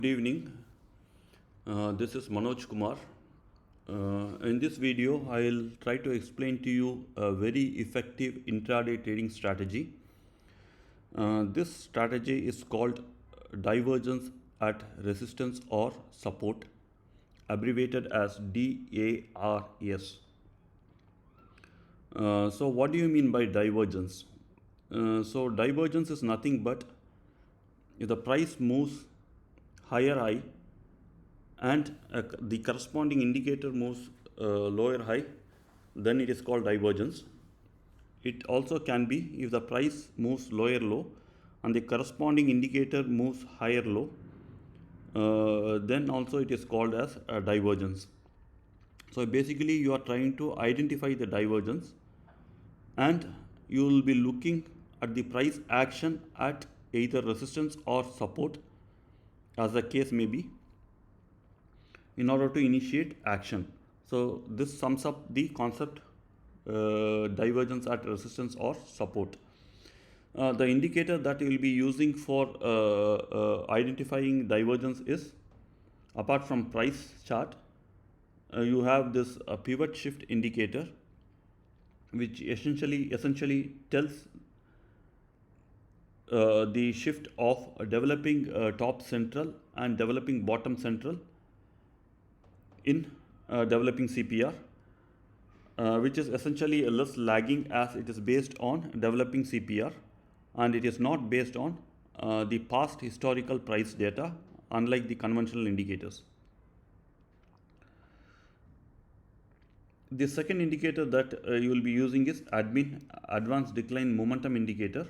Good evening. This is Manoj Kumar. In this video, I'll try to explain to you a very effective intraday trading strategy. This strategy is called divergence at resistance or support, abbreviated as DARS. So, what do you mean by divergence? So, divergence is nothing but if the price moves higher high and the corresponding indicator moves lower high, then it is called divergence. It also can be if the price moves lower low and the corresponding indicator moves higher low, then also it is called as a divergence. So basically you are trying to identify the divergence and you will be looking at the price action at either resistance or support, as the case may be, in order to initiate action. So this sums up the concept divergence at resistance or support. The indicator that you will be using for identifying divergence is, apart from price chart, you have this pivot shift indicator, which essentially tells the shift of developing top central and developing bottom central in developing CPR, which is essentially less lagging as it is based on developing CPR and it is not based on the past historical price data, unlike the conventional indicators. The second indicator that you will be using is advanced decline momentum indicator,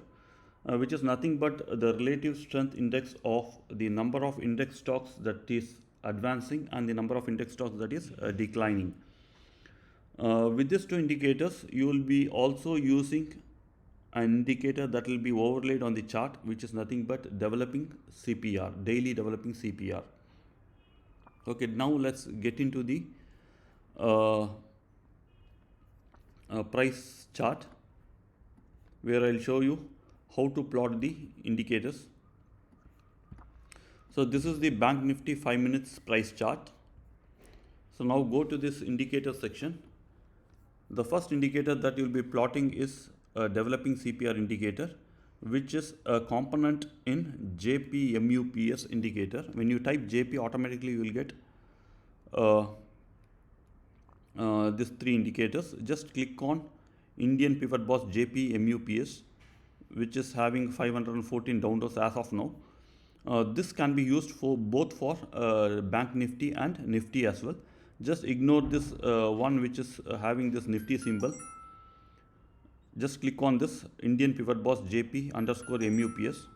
which is nothing but the relative strength index of the number of index stocks that is advancing and the number of index stocks that is declining. With these two indicators, you will be also using an indicator that will be overlaid on the chart, which is nothing but developing CPR, daily developing CPR. Okay, now let's get into the price chart, where I'll show you how to plot the indicators. So this is the Bank Nifty 5 minutes price chart. So now go to this indicator section. The first indicator that you will be plotting is a developing CPR indicator, which is a component in JPMUPS indicator. When you type JP, automatically you will get these three indicators. Just click on Indian pivot box JPMUPS, which is having 514 downloads as of now. This can be used for both for Bank Nifty and Nifty as well. Just ignore this one which is having this Nifty symbol. Just click on this Indian pivot box JP underscore MUPS.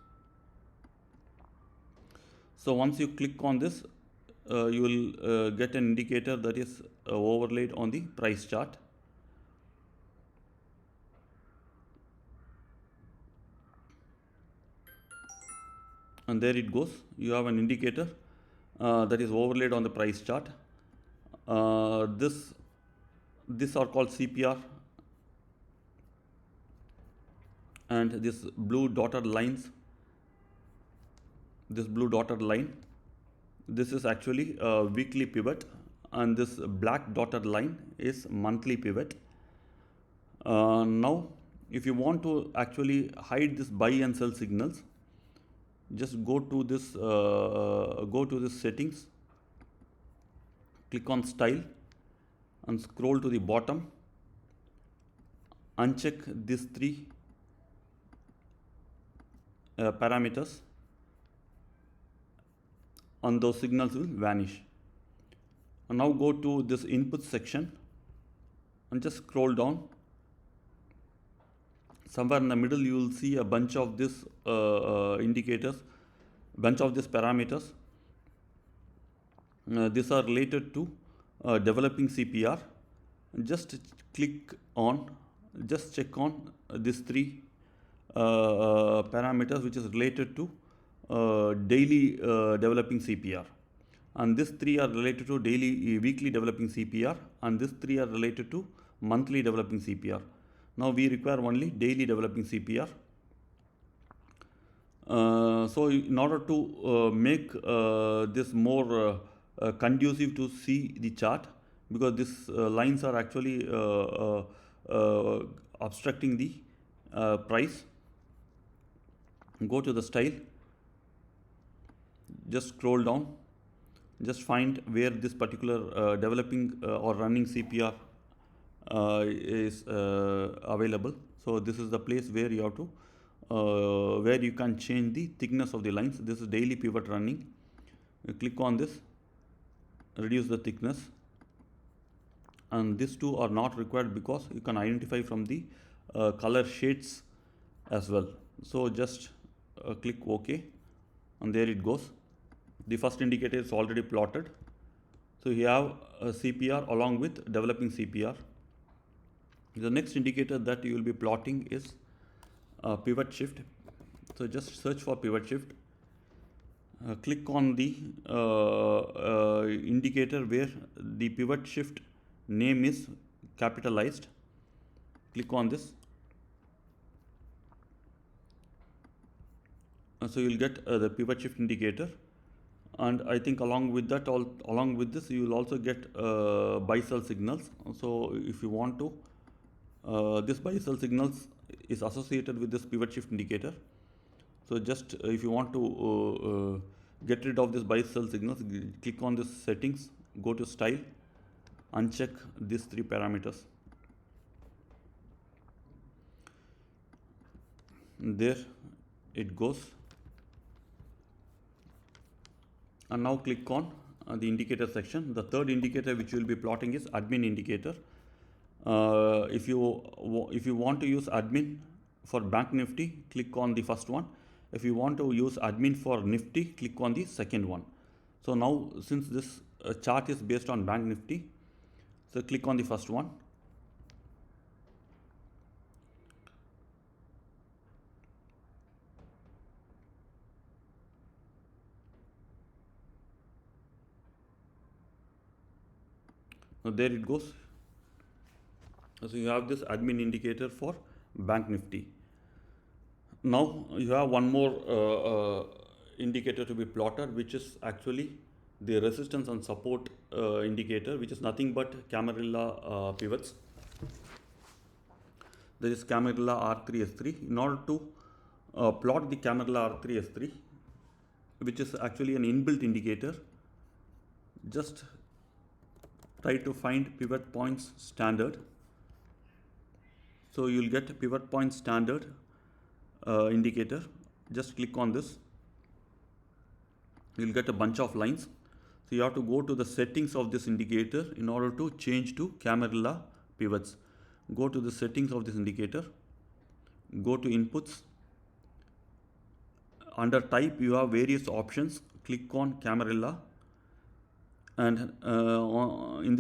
So once you click on this, you will get an indicator that is overlaid on the price chart. And there it goes. You have an indicator that is overlaid on the price chart. This are called CPR, and this blue dotted lines, this blue dotted line, this is actually a weekly pivot, and this black dotted line is monthly pivot. Now if you want to actually hide this buy and sell signals, just go to this settings, click on style and scroll to the bottom, uncheck these three parameters, and those signals will vanish. And now go to this input section and just scroll down. Somewhere in the middle you will see a bunch of this indicators, bunch of these parameters. These are related to developing CPR. Just check on these three parameters, which is related to daily developing CPR, and these three are related to weekly developing CPR, and these three are related to monthly developing CPR. Now we require only daily developing CPR. So in order to make this more conducive to see the chart, because these lines are actually obstructing the price, go to the style, just scroll down, just find where this particular developing or running CPR is available. So this is the place where you have to where you can change the thickness of the lines. This is daily pivot running. You click on this, reduce the thickness, and these two are not required because you can identify from the color shades as well. So just click OK, and there it goes. The first indicator is already plotted. So you have a CPR along with developing CPR. The next indicator that you will be plotting is pivot shift. So just search for pivot shift. Click on the indicator where the pivot shift name is capitalized. Click on this. So you'll get the pivot shift indicator, and I think along with that, along with this, you will also get buy sell signals. So if you want to, this buy sell signals is associated with this pivot shift indicator. So just if you want to get rid of this buy sell signals, click on this settings, go to style, uncheck these three parameters. And there it goes. And now click on the indicator section. The third indicator which you will be plotting is admin indicator. If you want to use admin for bank nifty, click on the first one. If you want to use admin for nifty, click on the second one. So now since this chart is based on bank nifty, so click on the first one. Now there it goes. So you have this admin indicator for bank nifty. Now you have one more indicator to be plotted, which is actually the resistance and support indicator, which is nothing but Camarilla pivots. There is Camarilla R3S3. In order to plot the Camarilla R3S3, which is actually an inbuilt indicator, just try to find pivot points standard. So you'll get pivot point standard indicator. Just click on this. You'll get a bunch of lines. So you have to go to the settings of this indicator in order to change to Camarilla pivots. Go to the settings of this indicator. Go to inputs. Under type, you have various options. Click on Camarilla. And in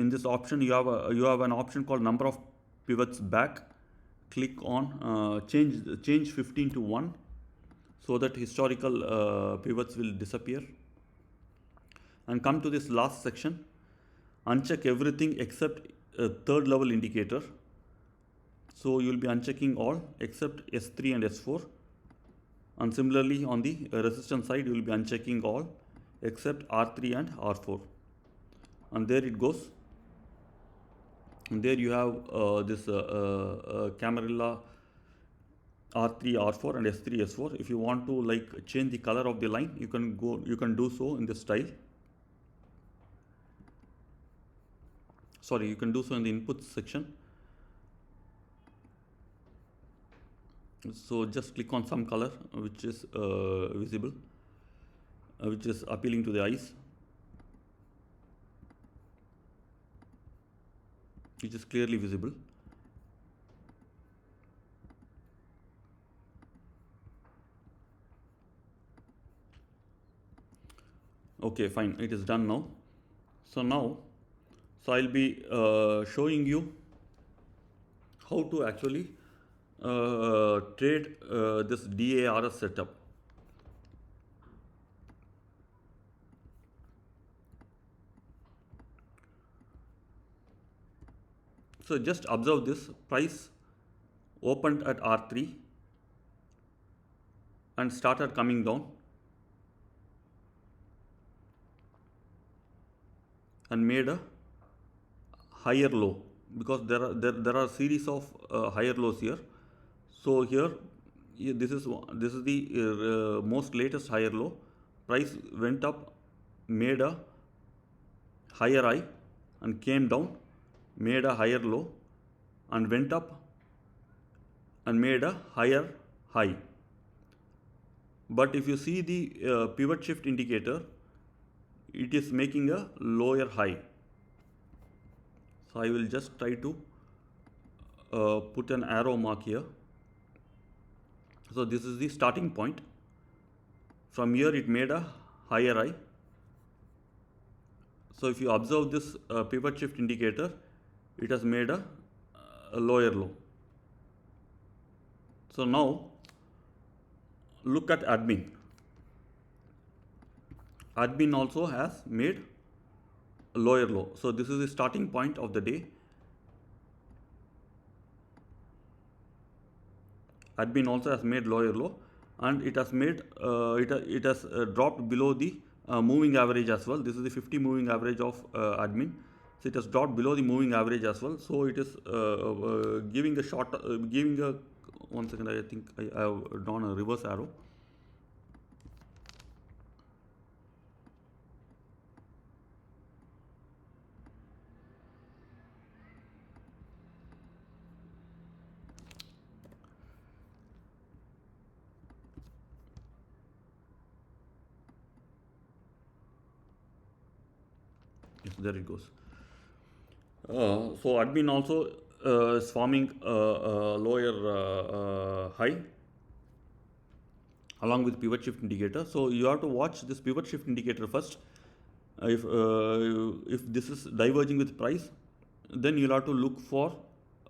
this option, you have an option called number of pivots back. Click on change 15 to 1, so that historical pivots will disappear. And come to this last section. Uncheck everything except third level indicator. So you will be unchecking all except S3 and S4. And similarly on the resistance side, you will be unchecking all except R3 and R4. And there it goes. And there you have this Camarilla R3, R4 and S3, S4. If you want to like change the color of the line, you can do so in this style. Sorry, you can do so in the inputs section. So just click on some color which is visible, which is appealing to the eyes, which is clearly visible. Okay, fine, it is done now. So I'll be showing you how to actually trade this DARS setup. So just observe this. Price opened at R3, and started coming down and made a higher low, because there are series of higher lows here. So here, this is the most latest higher low. Price went up, made a higher high and came down, made a higher low and went up and made a higher high. But if you see the pivot shift indicator, it is making a lower high. So I will just try to put an arrow mark here. So this is the starting point. From here it made a higher high. So if you observe this pivot shift indicator, it has made a lower low. So now look at admin. Admin also has made a lower low. So this is the starting point of the day. Admin also has made lower low, and it has made it has dropped below the moving average as well. This is the 50 moving average of admin. So it has dropped below the moving average as well. So it is giving a short, giving a, one second, I think I have drawn a reverse arrow. Yes, there it goes. So admin also is forming a lower high along with pivot shift indicator. So you have to watch this pivot shift indicator first. If this is diverging with price, then you'll have to look for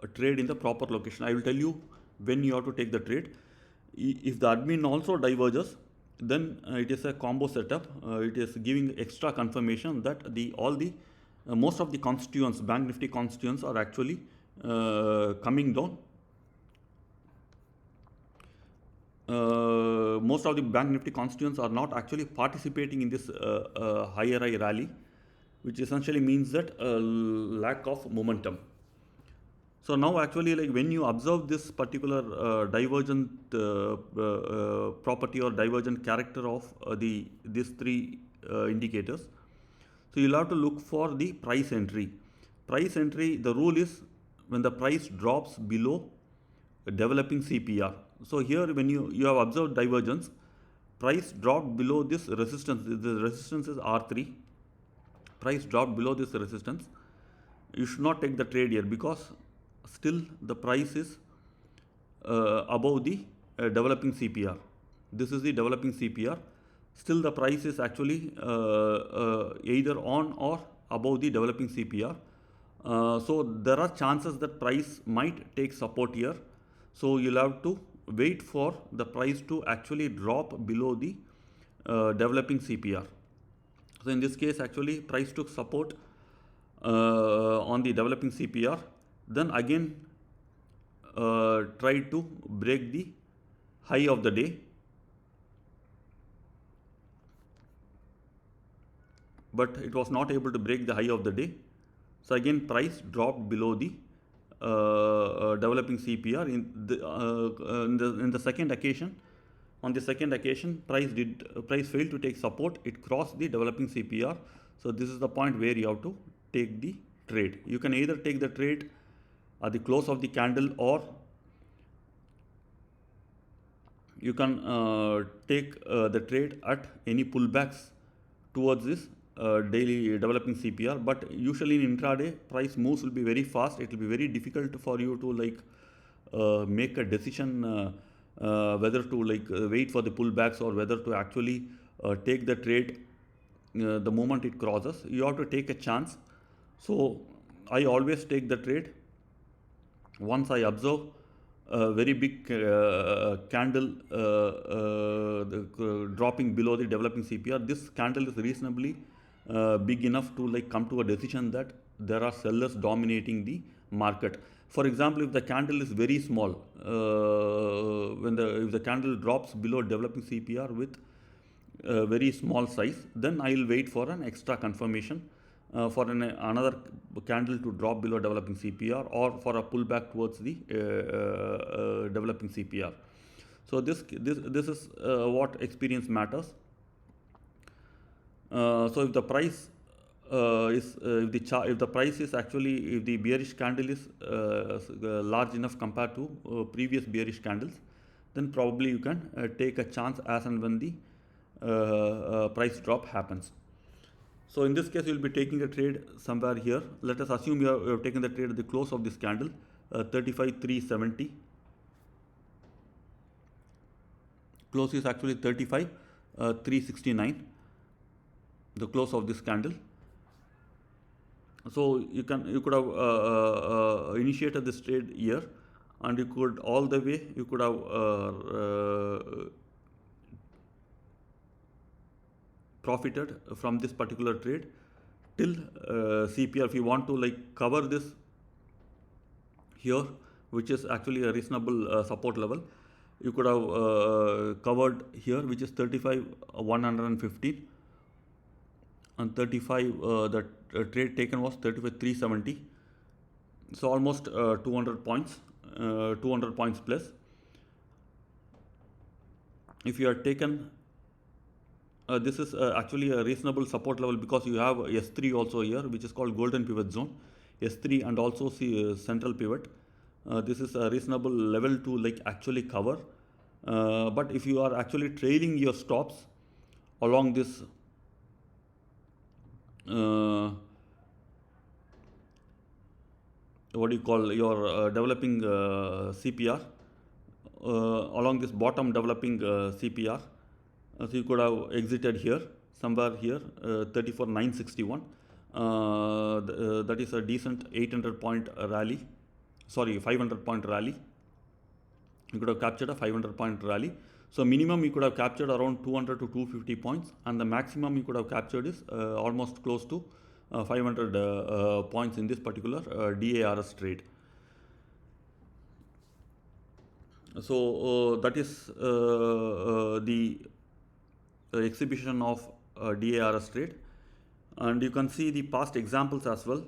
a trade in the proper location. I will tell you when you have to take the trade. If the admin also diverges, then it is a combo setup. It is giving extra confirmation that most of the constituents, bank nifty constituents, are actually coming down. Most of the bank nifty constituents are not actually participating in this higher high rally, which essentially means that lack of momentum. So now actually, like when you observe this particular divergent property or divergent character of these three indicators, so you'll have to look for the price entry. Price entry, the rule is when the price drops below developing CPR. So here when you have observed divergence, price dropped below this resistance. The resistance is R3. Price dropped below this resistance. You should not take the trade here, because still the price is above the developing CPR. This is the developing CPR. Still the price is actually either on or above the developing CPR. So there are chances that price might take support here. So you'll have to wait for the price to actually drop below the developing CPR. So in this case, actually price took support on the developing CPR, then again tried to break the high of the day, but it was not able to break the high of the day. So again price dropped below the developing CPR. In the second occasion, on the second occasion, price failed to take support. It crossed the developing CPR. So this is the point where you have to take the trade. You can either take the trade at the close of the candle, or you can take the trade at any pullbacks towards this daily developing CPR. But usually in intraday, price moves will be very fast. It will be very difficult for you to make a decision whether to wait for the pullbacks or whether to actually take the trade the moment it crosses. You have to take a chance. So I always take the trade once I observe a very big candle dropping below the developing CPR. This candle is reasonably big enough to come to a decision that there are sellers dominating the market. For example, if the candle is very small, if the candle drops below developing CPR with very small size, then I will wait for an extra confirmation for another candle to drop below developing CPR, or for a pullback towards the developing CPR. So this is what experience matters. So if the price if the price is actually, if the bearish candle is large enough compared to previous bearish candles, then probably you can take a chance as and when the price drop happens. So in this case, you will be taking a trade somewhere here. Let us assume you have taken the trade at the close of this candle, 35,370. Close is actually 35,369. The close of this candle. So you could have initiated this trade here, and you could all the way you could have profited from this particular trade till CPR. If you want to like cover this here, which is actually a reasonable support level, you could have covered here, which is 35,115, and 35 the trade taken was 35,370. So almost 200 points, 200 points plus. If you are taken, this is actually a reasonable support level, because you have S3 also here, which is called golden pivot zone, S3, and also central pivot. This is a reasonable level to like actually cover. But if you are actually trailing your stops along this what do you call your developing CPR, along this bottom developing CPR, so you could have exited here, somewhere here, 34,961. That is a decent 800 point rally, sorry, 500 point rally. You could have captured a 500 point rally. So minimum you could have captured around 200 to 250 points, and the maximum you could have captured is almost close to 500 points in this particular DARS trade. So that is the exhibition of DARS trade, and you can see the past examples as well.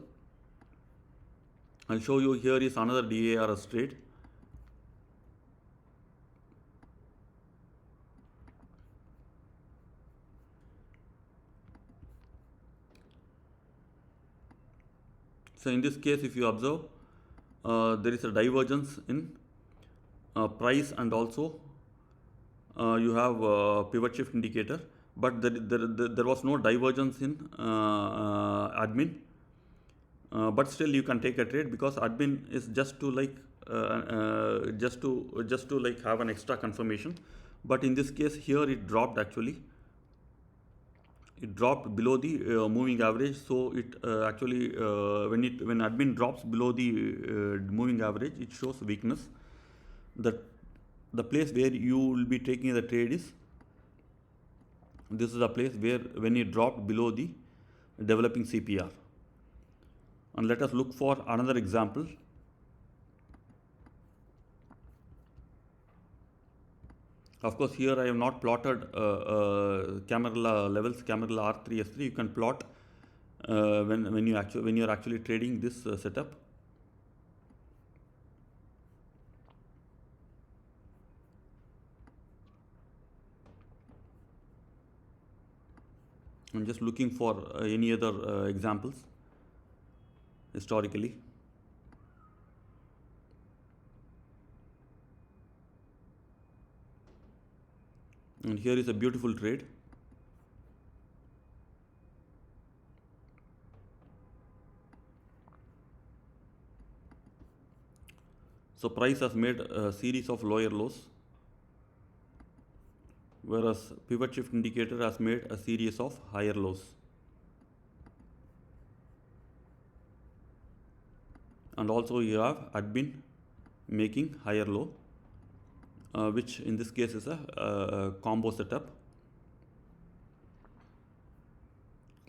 I'll show you. Here is another DARS trade. So in this case, if you observe, there is a divergence in price, and also you have pivot shift indicator, but there was no divergence in admin. But still you can take a trade, because admin is just to like just to like have an extra confirmation. But in this case here, it dropped actually. It dropped below the moving average. So it actually when admin drops below the moving average, it shows weakness. The place where you will be taking the trade is, this is the place where when it dropped below the developing CPR. And let us look for another example. Of course, here I have not plotted Camarilla levels, Camarilla R3, S3. You can plot when you are actually trading this setup. I'm just looking for any other examples historically. And here is a beautiful trade. So price has made a series of lower lows, whereas pivot shift indicator has made a series of higher lows. And also you have admin making higher low, which in this case is a combo setup.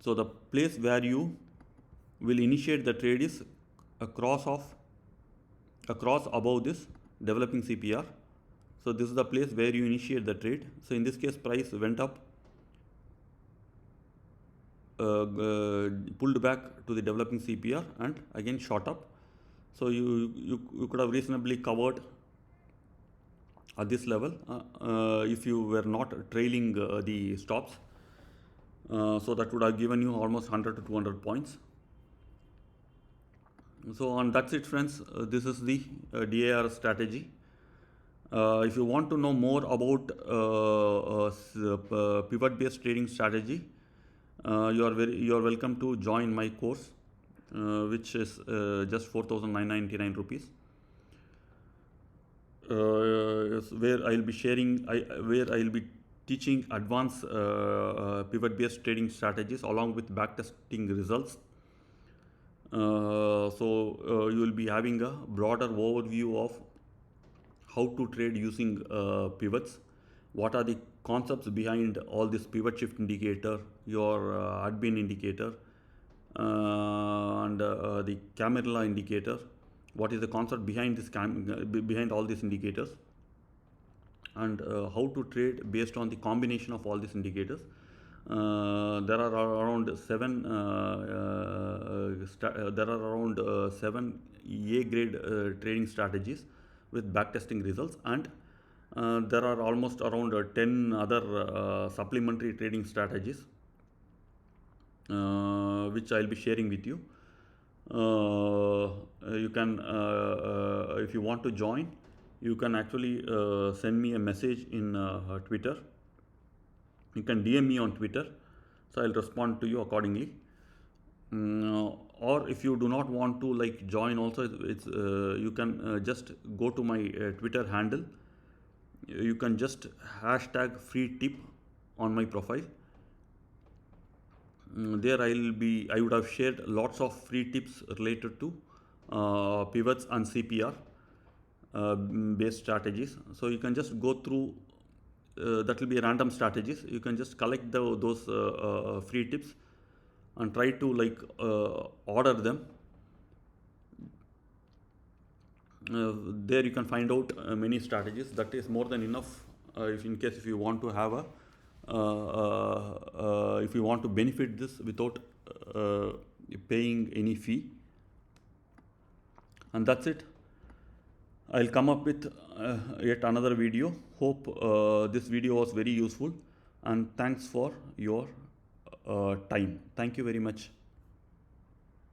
So the place where you will initiate the trade is a cross of across above this developing CPR. So this is the place where you initiate the trade. So in this case, price went up, pulled back to the developing CPR and again shot up. So you could have reasonably covered at this level if you were not trailing the stops. So that would have given you almost 100 to 200 points. So and that's it, friends. This is the DAR strategy. If you want to know more about pivot based trading strategy, you are welcome to join my course, which is just 4,999 rupees. Where I'll be sharing, where I'll be teaching advanced pivot based trading strategies along with backtesting results. So you will be having a broader overview of how to trade using pivots, what are the concepts behind all this pivot shift indicator, your admin indicator, and the Camarilla indicator, what is the concept behind this behind all these indicators, and how to trade based on the combination of all these indicators. There are around seven A grade trading strategies with backtesting results, and there are almost around 10 other supplementary trading strategies which I'll be sharing with you. You can, if you want to join, you can actually send me a message in Twitter. You can DM me on Twitter, so I'll respond to you accordingly. Or if you do not want to like join also, it's you can just go to my Twitter handle. You can just hashtag free tip on my profile. There I would have shared lots of free tips related to pivots and CPR based strategies. So you can just go through, that will be random strategies. You can just collect those free tips and try to like order them. There you can find out many strategies. That is more than enough if in case if you want to have a if you want to benefit this without paying any fee. And that's it. I'll come up with yet another video. Hope this video was very useful, and thanks for your time. Thank you very much.